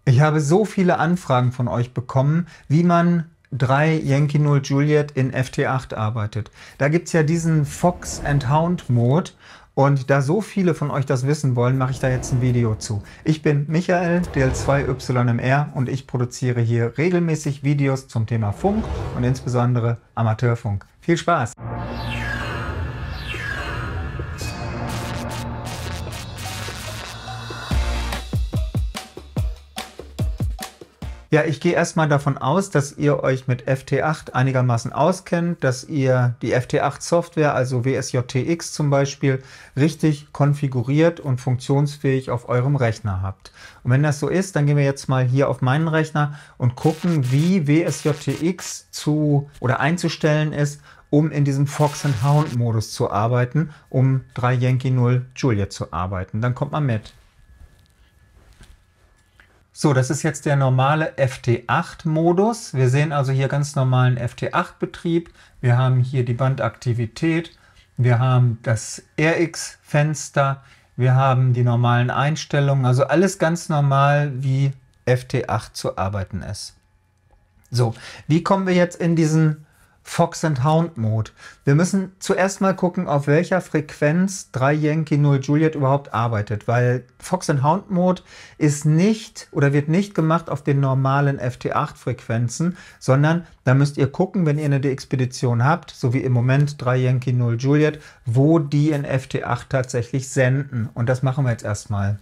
Ich habe so viele Anfragen von euch bekommen, wie man 3 Yankee 0 Juliet in FT8 arbeitet. Da gibt es ja diesen Fox and Hound Mode und da so viele von euch das wissen wollen, mache ich da jetzt ein Video zu. Ich bin Michael, DL2YMR, und ich produziere hier regelmäßig Videos zum Thema Funk und insbesondere Amateurfunk. Viel Spaß! Ja, ich gehe erstmal davon aus, dass ihr euch mit FT8 einigermaßen auskennt, dass ihr die FT8 Software, also WSJTX zum Beispiel, richtig konfiguriert und funktionsfähig auf eurem Rechner habt. Und wenn das so ist, dann gehen wir jetzt mal hier auf meinen Rechner und gucken, wie WSJTX einzustellen ist, um in diesem Fox and Hound Modus zu arbeiten, um 3 Yankee 0 Juliet zu arbeiten. Dann kommt mal mit. So, das ist jetzt der normale FT8-Modus. Wir sehen also hier ganz normalen FT8-Betrieb. Wir haben hier die Bandaktivität. Wir haben das RX-Fenster. Wir haben die normalen Einstellungen. Also alles ganz normal, wie FT8 zu arbeiten ist. So, wie kommen wir jetzt in diesen Fox and Hound Mode? Wir müssen zuerst mal gucken, auf welcher Frequenz 3 Yankee 0 Juliet überhaupt arbeitet, weil Fox and Hound Mode ist nicht oder wird nicht gemacht auf den normalen FT8 Frequenzen, sondern da müsst ihr gucken, wenn ihr eine Expedition habt, so wie im Moment 3 Yankee 0 Juliet, wo die in FT8 tatsächlich senden. Und das machen wir jetzt erstmal.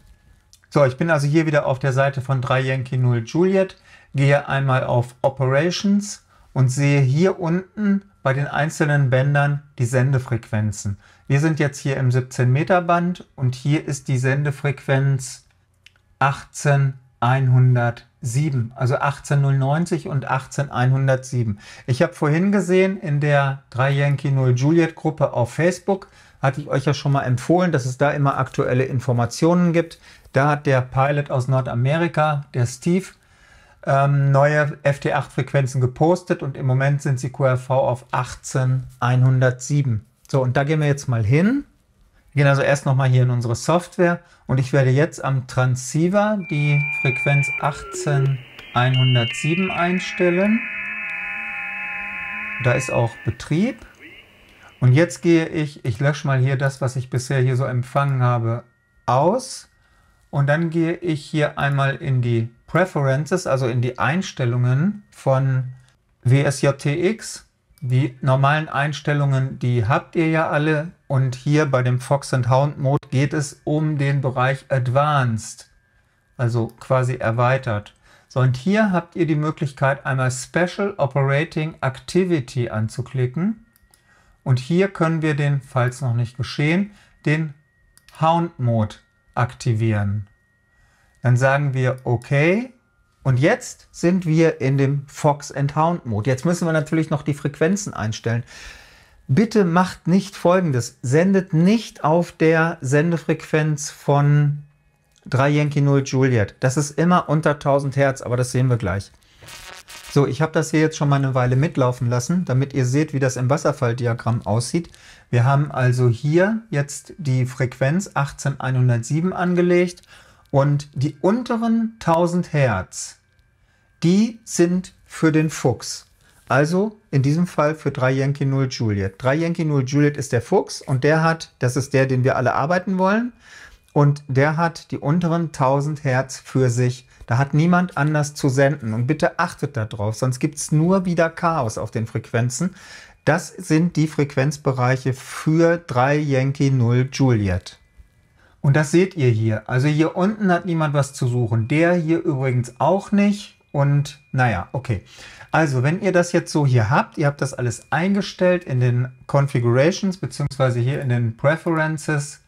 So, ich bin also hier wieder auf der Seite von 3 Yankee 0 Juliet, gehe einmal auf Operations und sehe hier unten bei den einzelnen Bändern die Sendefrequenzen. Wir sind jetzt hier im 17 Meter Band und hier ist die Sendefrequenz 18107, also 18090 und 18107. Ich habe vorhin gesehen in der 3 Yankee 0 Juliet Gruppe auf Facebook, hatte ich euch ja schon mal empfohlen, dass es da immer aktuelle Informationen gibt. Da hat der Pilot aus Nordamerika, der Steve, neue FT8-Frequenzen gepostet und im Moment sind sie QRV auf 18107. So, und da gehen wir jetzt mal hin. Wir gehen also erst nochmal hier in unsere Software und ich werde jetzt am Transceiver die Frequenz 18107 einstellen. Da ist auch Betrieb. Und jetzt gehe ich lösche mal hier das, was ich bisher hier so empfangen habe, aus. Und dann gehe ich hier einmal in die Preferences, also in die Einstellungen von WSJTX. Die normalen Einstellungen, die habt ihr ja alle. Und hier bei dem Fox and Hound Mode geht es um den Bereich Advanced, also quasi erweitert. So, und hier habt ihr die Möglichkeit, einmal Special Operating Activity anzuklicken. Und hier können wir den, falls noch nicht geschehen, den Hound Mode aktivieren. Dann sagen wir OK und jetzt sind wir in dem Fox and Hound Mode. Jetzt müssen wir natürlich noch die Frequenzen einstellen. Bitte macht nicht Folgendes, sendet nicht auf der Sendefrequenz von 3 Yankee 0 Juliet. Das ist immer unter 1000 Hertz, aber das sehen wir gleich. So, ich habe das hier jetzt schon mal eine Weile mitlaufen lassen, damit ihr seht, wie das im Wasserfalldiagramm aussieht. Wir haben also hier jetzt die Frequenz 18107 angelegt. Und die unteren 1000 Hertz, die sind für den Fuchs. Also in diesem Fall für 3 Yankee 0 Juliet. 3 Yankee 0 Juliet ist der Fuchs und der hat, das ist der, den wir alle arbeiten wollen. Und der hat die unteren 1000 Hertz für sich. Da hat niemand anders zu senden. Und bitte achtet darauf, sonst gibt es nur wieder Chaos auf den Frequenzen. Das sind die Frequenzbereiche für 3 Yankee 0 Juliet. Und das seht ihr hier. Also hier unten hat niemand was zu suchen. Der hier übrigens auch nicht. Und naja, okay. Also wenn ihr das jetzt so hier habt, ihr habt das alles eingestellt in den Configurations, beziehungsweise hier in den Preferences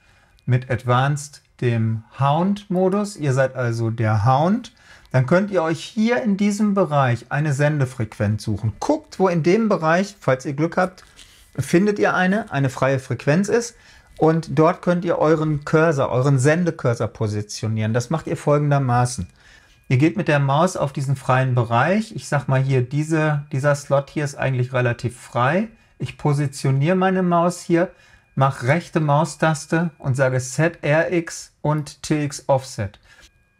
mit Advanced, dem Hound-Modus. Ihr seid also der Hound. Dann könnt ihr euch hier in diesem Bereich eine Sendefrequenz suchen. Guckt, wo in dem Bereich, falls ihr Glück habt, findet ihr eine freie Frequenz ist. Und dort könnt ihr euren Cursor, euren Sendekursor positionieren. Das macht ihr folgendermaßen. Ihr geht mit der Maus auf diesen freien Bereich. Ich sag mal hier, dieser Slot hier ist eigentlich relativ frei. Ich positioniere meine Maus hier, mache rechte Maustaste und sage Set RX und TX Offset.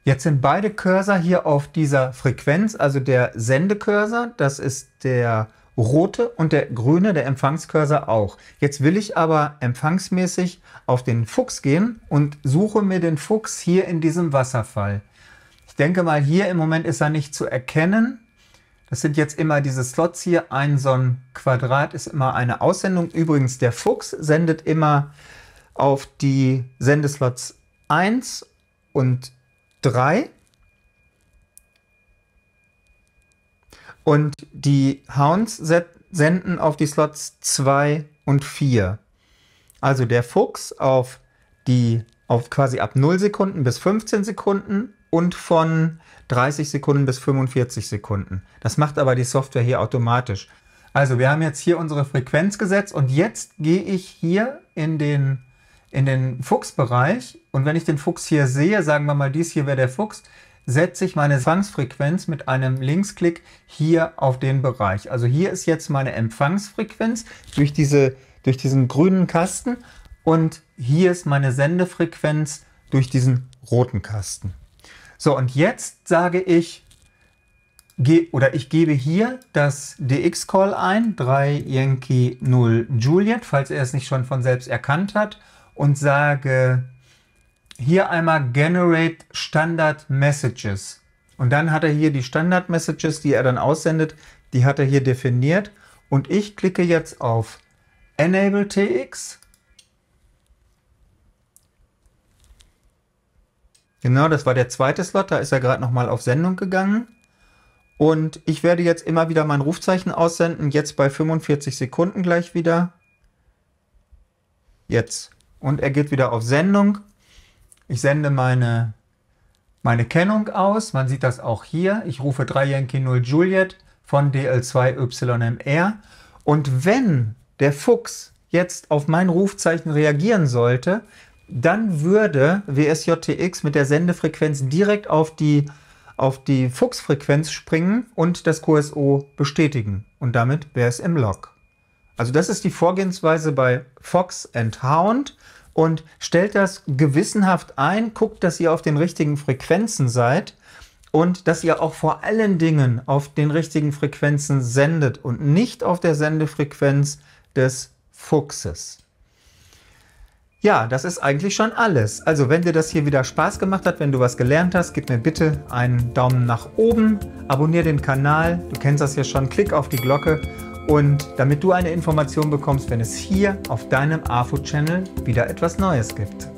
Jetzt sind beide Cursor hier auf dieser Frequenz, also der Sendekursor, das ist der rote, und der grüne, der Empfangscursor auch. Jetzt will ich aber empfangsmäßig auf den Fuchs gehen und suche mir den Fuchs hier in diesem Wasserfall. Ich denke mal, hier im Moment ist er nicht zu erkennen. Das sind jetzt immer diese Slots hier. Ein so ein Quadrat ist immer eine Aussendung. Übrigens, der Fuchs sendet immer auf die Sendeslots 1 und 3. Und die Hounds senden auf die Slots 2 und 4. Also der Fuchs auf quasi ab 0 Sekunden bis 15 Sekunden und von 30 Sekunden bis 45 Sekunden. Das macht aber die Software hier automatisch. Also wir haben jetzt hier unsere Frequenz gesetzt und jetzt gehe ich hier in den Fuchsbereich, und wenn ich den Fuchs hier sehe, sagen wir mal, dies hier wäre der Fuchs, setze ich meine Empfangsfrequenz mit einem Linksklick hier auf den Bereich. Also hier ist jetzt meine Empfangsfrequenz durch diesen grünen Kasten, und hier ist meine Sendefrequenz durch diesen roten Kasten. So, und jetzt sage ich, ich gebe hier das DX-Call ein, 3 Yankee 0 Juliet, falls er es nicht schon von selbst erkannt hat, und sage hier einmal Generate Standard Messages. Und dann hat er hier die Standard Messages, die er dann aussendet, die hat er hier definiert. Und ich klicke jetzt auf Enable TX. Genau, das war der zweite Slot, da ist er gerade nochmal auf Sendung gegangen. Und ich werde jetzt immer wieder mein Rufzeichen aussenden, jetzt bei 45 Sekunden gleich wieder. Jetzt. Und er geht wieder auf Sendung. Ich sende meine Kennung aus, man sieht das auch hier. Ich rufe 3 Yankee 0 Juliet von DL2YMR. Und wenn der Fuchs jetzt auf mein Rufzeichen reagieren sollte, dann würde WSJTX mit der Sendefrequenz direkt auf die Fuchsfrequenz springen und das QSO bestätigen. Und damit wäre es im Log. Also das ist die Vorgehensweise bei Fox and Hound, und stellt das gewissenhaft ein, guckt, dass ihr auf den richtigen Frequenzen seid und dass ihr auch vor allen Dingen auf den richtigen Frequenzen sendet und nicht auf der Sendefrequenz des Fuchses. Ja, das ist eigentlich schon alles. Also wenn dir das hier wieder Spaß gemacht hat, wenn du was gelernt hast, gib mir bitte einen Daumen nach oben, abonniere den Kanal, du kennst das ja schon, klick auf die Glocke, und damit du eine Information bekommst, wenn es hier auf deinem AFO-Channel wieder etwas Neues gibt.